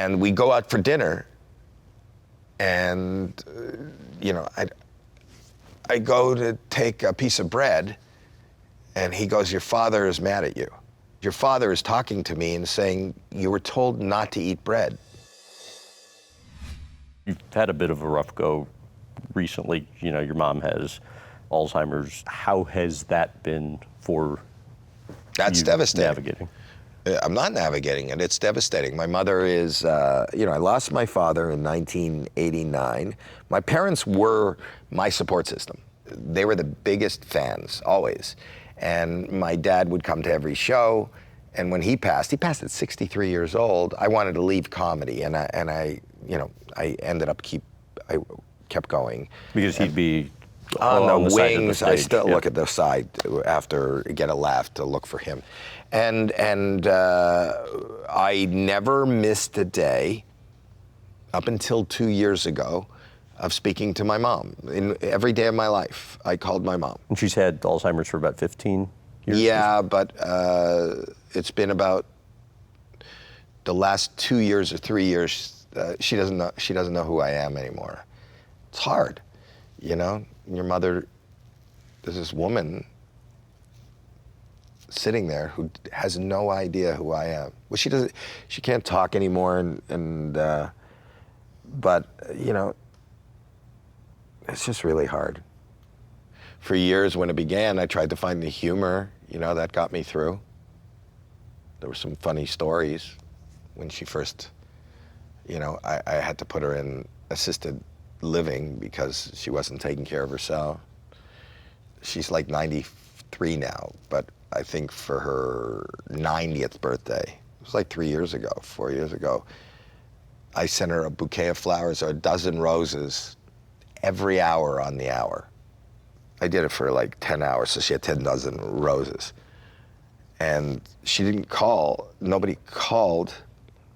And we go out for dinner, and I go to take a piece of bread, and he goes, "Your father is mad at you. Your father is talking to me and saying, you were told not to eat bread." You've had a bit of a rough go recently. Your mom has Alzheimer's. How has that been for That's you devastating. navigating? I'm not navigating it. It's devastating. My mother is, I lost my father in 1989. My parents were my support system. They were the biggest fans, always. And my dad would come to every show. And when he passed at 63 years old. I wanted to leave comedy, and I ended up I kept going. Because he'd be on the side of wings. the I stage. still look at the side after get a laugh to look for him, and I never missed a day up until 2 years ago of speaking to my mom. In every day of my life, I called my mom. And she's had Alzheimer's for about 15 years? Yeah, but it's been about the last 2 years or 3 years. She doesn't know who I am anymore. It's hard, Your mother, there's this woman sitting there who has no idea who I am. Well, she can't talk anymore, but it's just really hard. For years when it began, I tried to find the humor, that got me through. There were some funny stories when she first, I had to put her in assisted living because she wasn't taking care of herself. She's like 93 now, but I think for her 90th birthday, it was like 4 years ago, I sent her a bouquet of flowers or a dozen roses every hour on the hour. I did it for like 10 hours, so she had 10 dozen roses. And she didn't call, nobody called.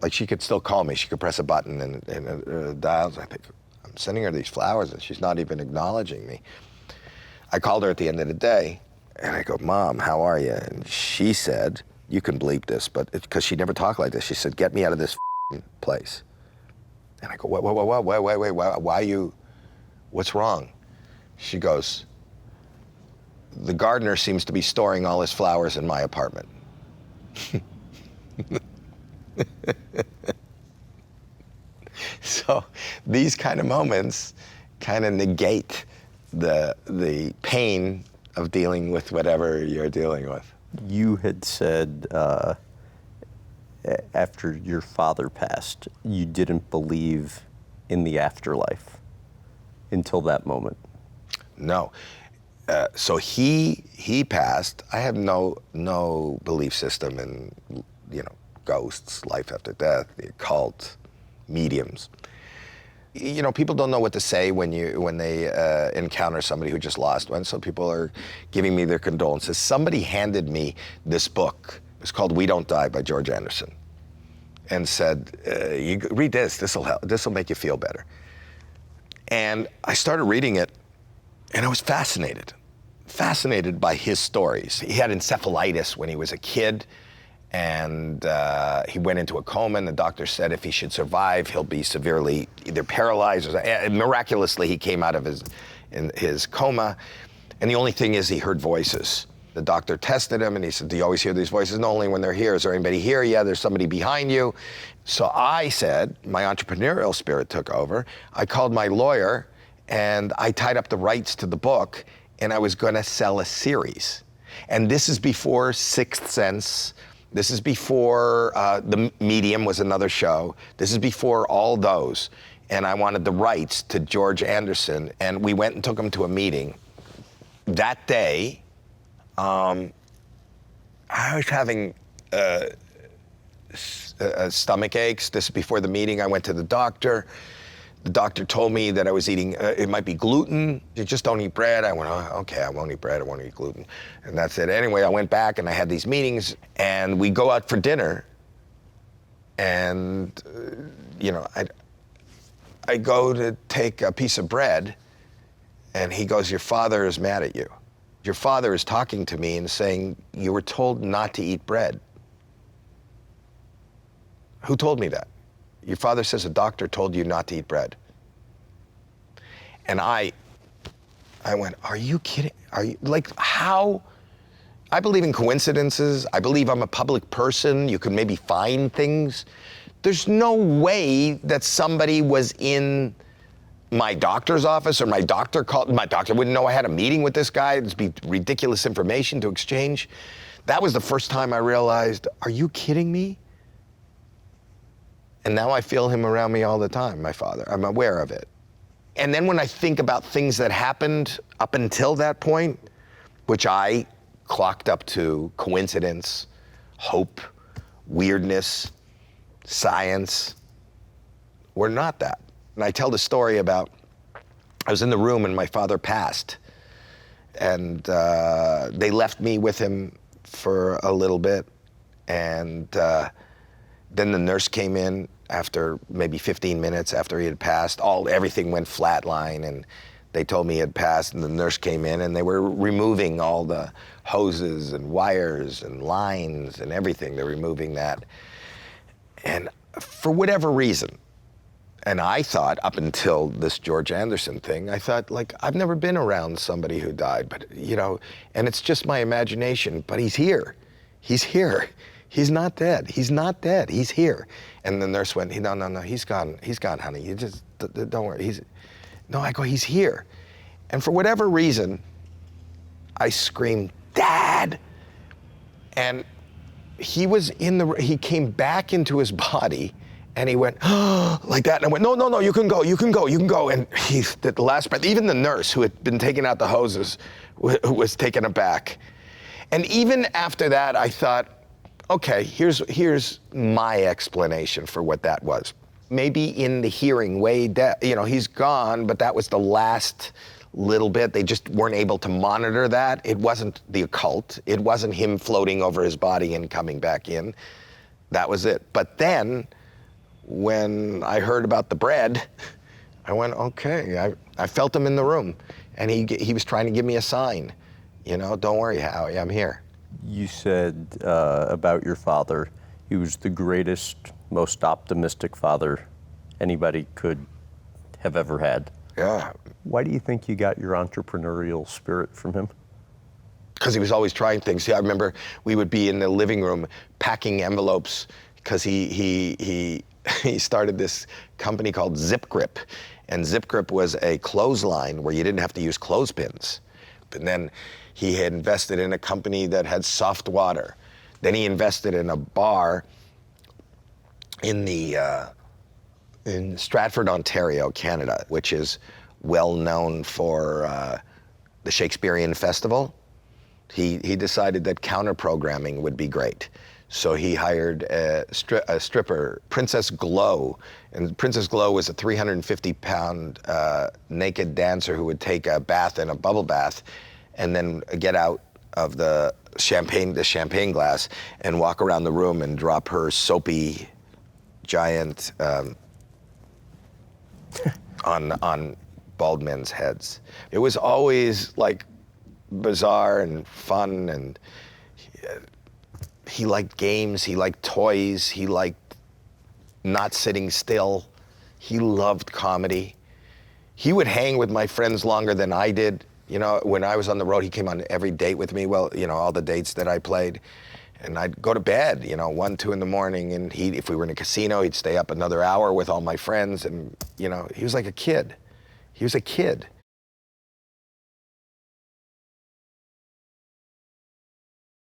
Like, she could still call me. She could press a button and it dials. I think, I'm sending her these flowers and she's not even acknowledging me. I called her at the end of the day and I go, "Mom, how are you?" And she said, you can bleep this, but because she never talked like this, she said, "Get me out of this place." And I go, wait, why you, what's wrong? She goes, "The gardener seems to be storing all his flowers in my apartment." So these kind of moments kind of negate the pain of dealing with whatever you're dealing with. You had said after your father passed, you didn't believe in the afterlife until that moment. No. So he passed. I have no belief system in, ghosts, life after death, the occult, mediums. People don't know what to say when they encounter somebody who just lost one. So people are giving me their condolences. Somebody handed me this book. It's called "We Don't Die" by George Anderson, and said, "You read this. This will help. This will make you feel better." And I started reading it, and I was fascinated by his stories. He had encephalitis when he was a kid, and he went into a coma, and the doctor said if he should survive, he'll be severely either paralyzed or miraculously he came out of his coma. And the only thing is he heard voices. The doctor tested him and he said, "Do you always hear these voices?" "No, only when they're here." "Is there anybody here?" "Yeah, there's somebody behind you." So I said, my entrepreneurial spirit took over. I called my lawyer and I tied up the rights to the book, and I was gonna sell a series. And this is before Sixth Sense. This is before The Medium was another show. This is before all those. And I wanted the rights to George Anderson, and we went and took him to a meeting. That day, I was having stomach aches. This is before the meeting. I went to the doctor. The doctor told me that I was eating, it might be gluten. "You just don't eat bread." I went, "Oh, okay, I won't eat bread, I won't eat gluten." And that's it. Anyway, I went back and I had these meetings, and we go out for dinner, and, I go to take a piece of bread, and he goes, "Your father is mad at you. Your father is talking to me and saying, you were told not to eat bread." Who told me that? Your father says a doctor told you not to eat bread. And I went, are you kidding? Are you, like, how? I believe in coincidences. I believe I'm a public person. You can maybe find things. There's no way that somebody was in my doctor's office or my doctor wouldn't know I had a meeting with this guy. It'd be ridiculous information to exchange. That was the first time I realized, are you kidding me? And now I feel him around me all the time, my father. I'm aware of it. And then when I think about things that happened up until that point, which I clocked up to coincidence, hope, weirdness, science, we're not that. And I tell the story about, I was in the room and my father passed. And they left me with him for a little bit. And then the nurse came in after maybe 15 minutes after he had passed. Everything went flatline, and they told me he had passed, and the nurse came in and they were removing all the hoses and wires and lines and everything. They're removing that. And for whatever reason, and I thought, up until this George Anderson thing, I thought, like, I've never been around somebody who died, but, you know, and it's just my imagination, but he's here. He's here. He's not dead. He's not dead. He's here. And the nurse went, no, he's gone. He's gone, honey. You just, don't worry. No, I go, he's here. And for whatever reason, I screamed, Dad! And he came back into his body, and he went, oh, like that. And I went, no, you can go. And he did the last breath. Even the nurse who had been taking out the hoses was taken aback. And even after that, I thought, okay, here's my explanation for what that was. Maybe in the hearing, he's gone, but that was the last little bit. They just weren't able to monitor that. It wasn't the occult. It wasn't him floating over his body and coming back in. That was it. But then, when I heard about the bread, I went, okay. I felt him in the room, and he was trying to give me a sign. You know, don't worry, Howie, I'm here. You said about your father, he was the greatest, most optimistic father anybody could have ever had. Yeah. Why do you think you got your entrepreneurial spirit from him? Because he was always trying things. See, I remember we would be in the living room packing envelopes, because he started this company called Zip Grip. And Zip Grip was a clothesline where you didn't have to use clothespins. And then he had invested in a company that had soft water. Then he invested in a bar in Stratford, Ontario, Canada, which is well known for the Shakespearean Festival. He decided that counter-programming would be great. So he hired a stripper, Princess Glow. And Princess Glow was a 350-pound naked dancer who would take a bath in a bubble bath and then get out of the champagne glass and walk around the room and drop her soapy giant on bald men's heads. It was always like bizarre and fun, and he liked games, he liked toys, he liked not sitting still. He loved comedy. He would hang with my friends longer than I did. You know, when I was on the road, he came on every date with me. Well, you know, all the dates that I played. And I'd go to bed, 1, 2 in the morning, and if we were in a casino, he'd stay up another hour with all my friends, and, he was like a kid. He was a kid.